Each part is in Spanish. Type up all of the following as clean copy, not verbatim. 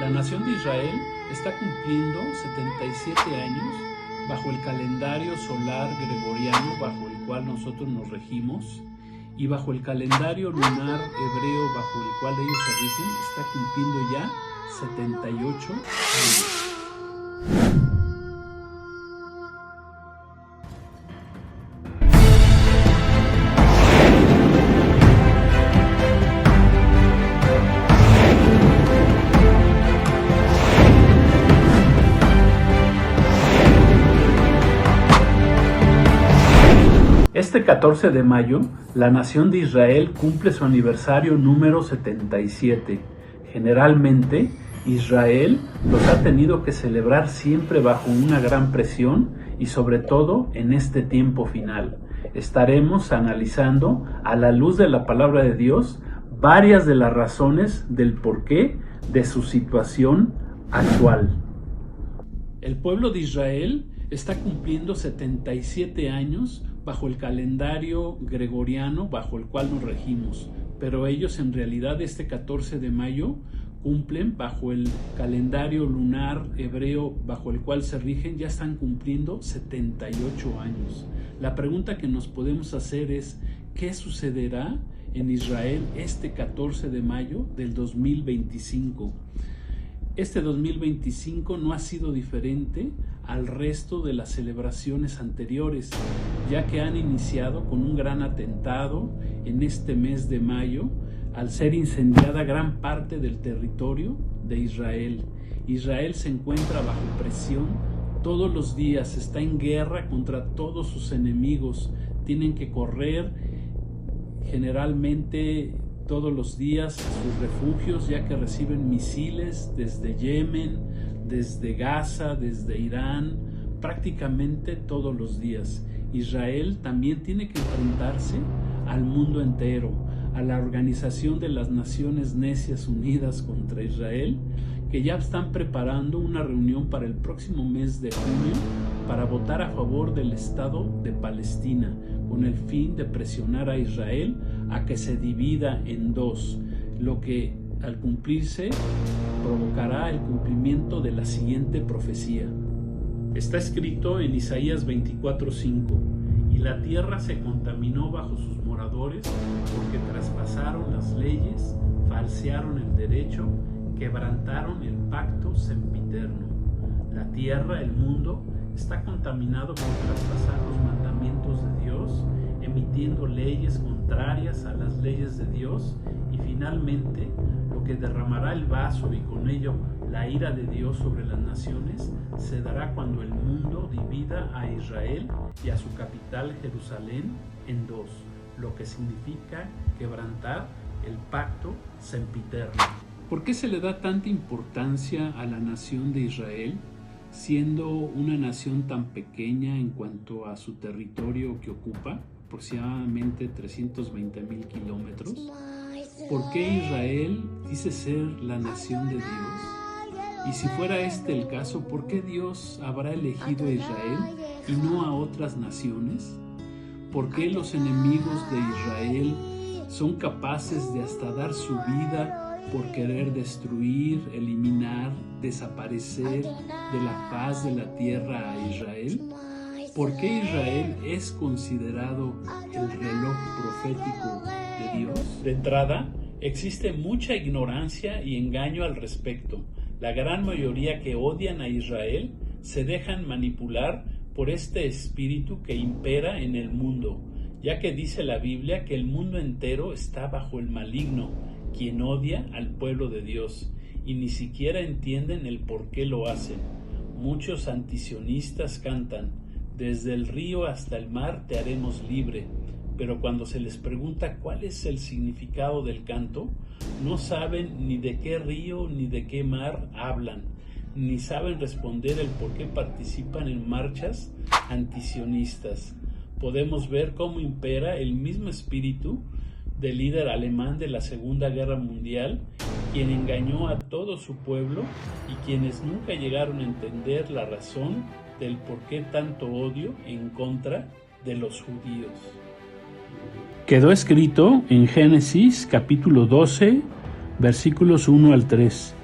La nación de Israel está cumpliendo 77 años bajo el calendario solar gregoriano bajo el cual nosotros nos regimos y bajo el calendario lunar hebreo bajo el cual ellos se rigen, está cumpliendo ya 78 años. Este 14 de mayo, la nación de Israel cumple su aniversario número 77. Generalmente, Israel los ha tenido que celebrar siempre bajo una gran presión y sobre todo en este tiempo final. Estaremos analizando a la luz de la palabra de Dios varias de las razones del porqué de su situación actual. El pueblo de Israel está cumpliendo 77 años bajo el calendario gregoriano bajo el cual nos regimos, pero ellos en realidad este 14 de mayo cumplen bajo el calendario lunar hebreo bajo el cual se rigen, ya están cumpliendo 78 años. La pregunta que nos podemos hacer es, ¿qué sucederá en Israel este 14 de mayo del 2025? Este 2025 no ha sido diferente al resto de las celebraciones anteriores, ya que han iniciado con un gran atentado en este mes de mayo, al ser incendiada gran parte del territorio de Israel. Israel se encuentra bajo presión todos los días, está en guerra contra todos sus enemigos, tienen que correr generalmente todos los días a sus refugios, ya que reciben misiles desde Yemen, desde Gaza, desde Irán, prácticamente todos los días. Israel también tiene que enfrentarse al mundo entero, a la Organización de las Naciones Necias Unidas contra Israel, que ya están preparando una reunión para el próximo mes de junio para votar a favor del Estado de Palestina, con el fin de presionar a Israel a que se divida en dos, lo que al cumplirse provocará el cumplimiento de la siguiente profecía. Está escrito en Isaías 24:5: y la tierra se contaminó bajo sus moradores porque traspasaron las leyes, falsearon el derecho, quebrantaron el pacto sempiterno. La tierra, el mundo, está contaminado por traspasar los mandamientos de Dios, emitiendo leyes contrarias a las leyes de Dios, y finalmente lo que derramará el vaso y con ello la ira de Dios sobre las naciones se dará cuando el mundo divida a Israel y a su capital Jerusalén en dos, lo que significa quebrantar el pacto sempiterno. ¿Por qué se le da tanta importancia a la nación de Israel, siendo una nación tan pequeña en cuanto a su territorio que ocupa, aproximadamente 320,000 kilómetros? ¿Por qué Israel dice ser la nación de Dios? Y si fuera este el caso, ¿por qué Dios habrá elegido a Israel y no a otras naciones? ¿Por qué los enemigos de Israel son capaces de hasta dar su vida por querer destruir, eliminar, desaparecer de la faz de la tierra a Israel? ¿Por qué Israel es considerado el reloj profético de Dios? De entrada, existe mucha ignorancia y engaño al respecto. La gran mayoría que odian a Israel se dejan manipular por este espíritu que impera en el mundo, ya que dice la Biblia que el mundo entero está bajo el maligno, quien odia al pueblo de Dios, y ni siquiera entienden el por qué lo hacen. Muchos antisionistas cantan: desde el río hasta el mar te haremos libre, pero cuando se les pregunta cuál es el significado del canto, no saben ni de qué río ni de qué mar hablan, ni saben responder el por qué participan en marchas antisionistas. Podemos ver cómo impera el mismo espíritu del líder alemán de la Segunda Guerra Mundial, quien engañó a todo su pueblo y quienes nunca llegaron a entender la razón del por qué tanto odio en contra de los judíos. Quedó escrito en Génesis capítulo 12, versículos 1 al 3.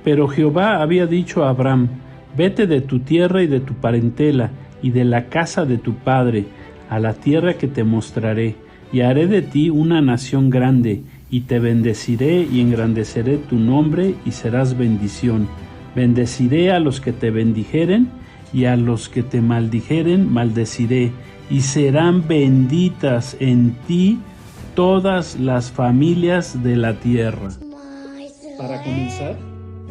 Pero Jehová había dicho a Abraham: vete de tu tierra y de tu parentela y de la casa de tu padre, a la tierra que te mostraré, y haré de ti una nación grande, y te bendeciré y engrandeceré tu nombre, y serás bendición. Bendeciré a los que te bendijeren, y a los que te maldijeren maldeciré, y serán benditas en ti todas las familias de la tierra. Para comenzar,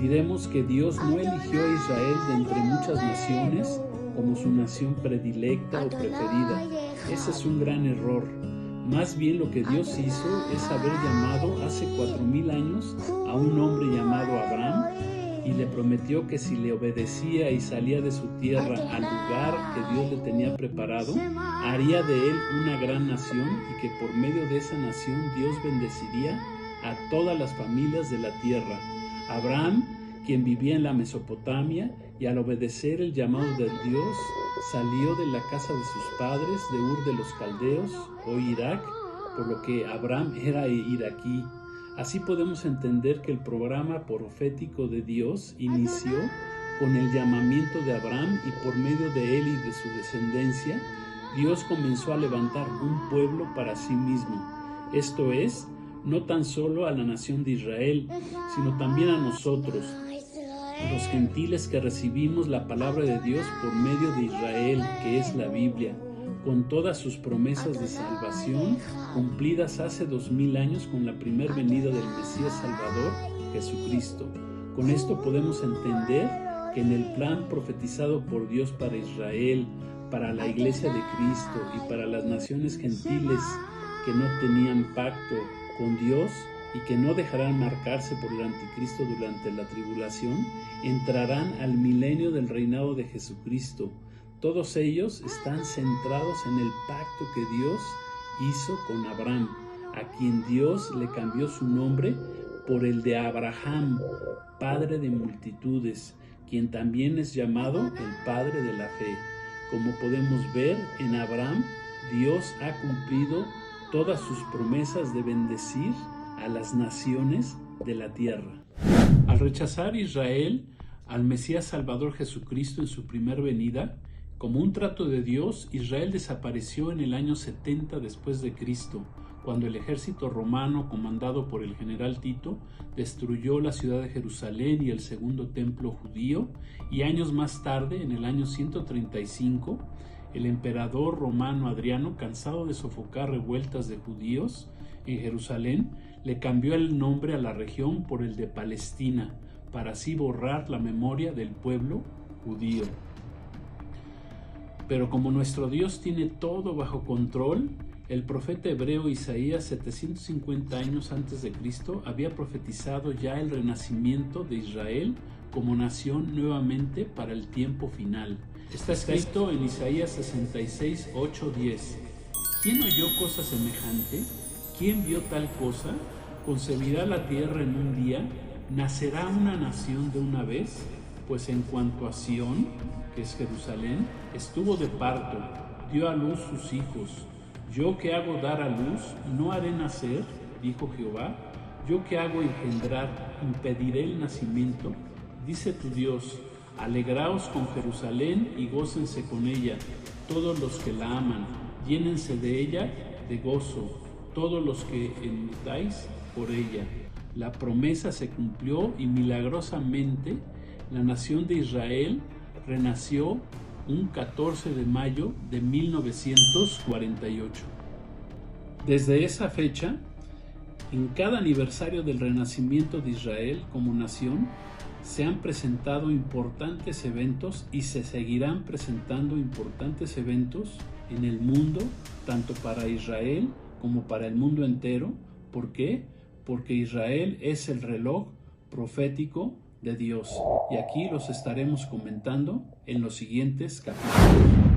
diremos que Dios no eligió a Israel de entre muchas naciones como su nación predilecta o preferida. Ese es un gran error. Más bien lo que Dios hizo es haber llamado hace 4000 años a un hombre llamado Abraham, y le prometió que si le obedecía y salía de su tierra al lugar que Dios le tenía preparado, haría de él una gran nación, y que por medio de esa nación Dios bendeciría a todas las familias de la tierra. Abraham, quien vivía en la Mesopotamia, y al obedecer el llamado de Dios, salió de la casa de sus padres, de Ur de los Caldeos, o Irak, por lo que Abraham era iraquí. Así podemos entender que el programa profético de Dios inició con el llamamiento de Abraham, y por medio de él y de su descendencia, Dios comenzó a levantar un pueblo para sí mismo. Esto es, no tan solo a la nación de Israel, sino también a nosotros, los gentiles que recibimos la palabra de Dios por medio de Israel, que es la Biblia, con todas sus promesas de salvación cumplidas hace 2000 años con la primer venida del Mesías Salvador, Jesucristo. Con esto podemos entender que en el plan profetizado por Dios para Israel, para la Iglesia de Cristo y para las naciones gentiles que no tenían pacto con Dios y que no dejarán marcarse por el anticristo durante la tribulación, entrarán al milenio del reinado de Jesucristo. Todos ellos están centrados en el pacto que Dios hizo con Abraham, a quien Dios le cambió su nombre por el de Abraham, padre de multitudes, quien también es llamado el padre de la fe. Como podemos ver, en Abraham, Dios ha cumplido todas sus promesas de bendecir a las naciones de la tierra. Al rechazar Israel al Mesías Salvador Jesucristo en su primer venida, como un trato de Dios, Israel desapareció en el año 70 después de Cristo, cuando el ejército romano, comandado por el general Tito, destruyó la ciudad de Jerusalén y el segundo templo judío, y años más tarde, en el año 135, el emperador romano Adriano, cansado de sofocar revueltas de judíos en Jerusalén, le cambió el nombre a la región por el de Palestina, para así borrar la memoria del pueblo judío. Pero como nuestro Dios tiene todo bajo control, el profeta hebreo Isaías, 750 años antes de Cristo, había profetizado ya el renacimiento de Israel como nación nuevamente para el tiempo final. Está escrito en Isaías 66, 8, 10. ¿Quién oyó cosa semejante? ¿Quién vio tal cosa? ¿Concebirá la tierra en un día? ¿Nacerá una nación de una vez? Pues en cuanto a Sión, que es Jerusalén, estuvo de parto, dio a luz sus hijos. Yo que hago dar a luz, no haré nacer, dijo Jehová. Yo que hago engendrar, impediré el nacimiento. Dice tu Dios: alegraos con Jerusalén y gócense con ella, todos los que la aman, llénense de ella de gozo, todos los que enlutáis por ella. La promesa se cumplió y milagrosamente la nación de Israel renació un 14 de mayo de 1948. Desde esa fecha, en cada aniversario del renacimiento de Israel como nación, se han presentado importantes eventos y se seguirán presentando importantes eventos en el mundo, tanto para Israel como para el mundo entero. ¿Por qué? Porque Israel es el reloj profético de Dios, y aquí los estaremos comentando en los siguientes capítulos.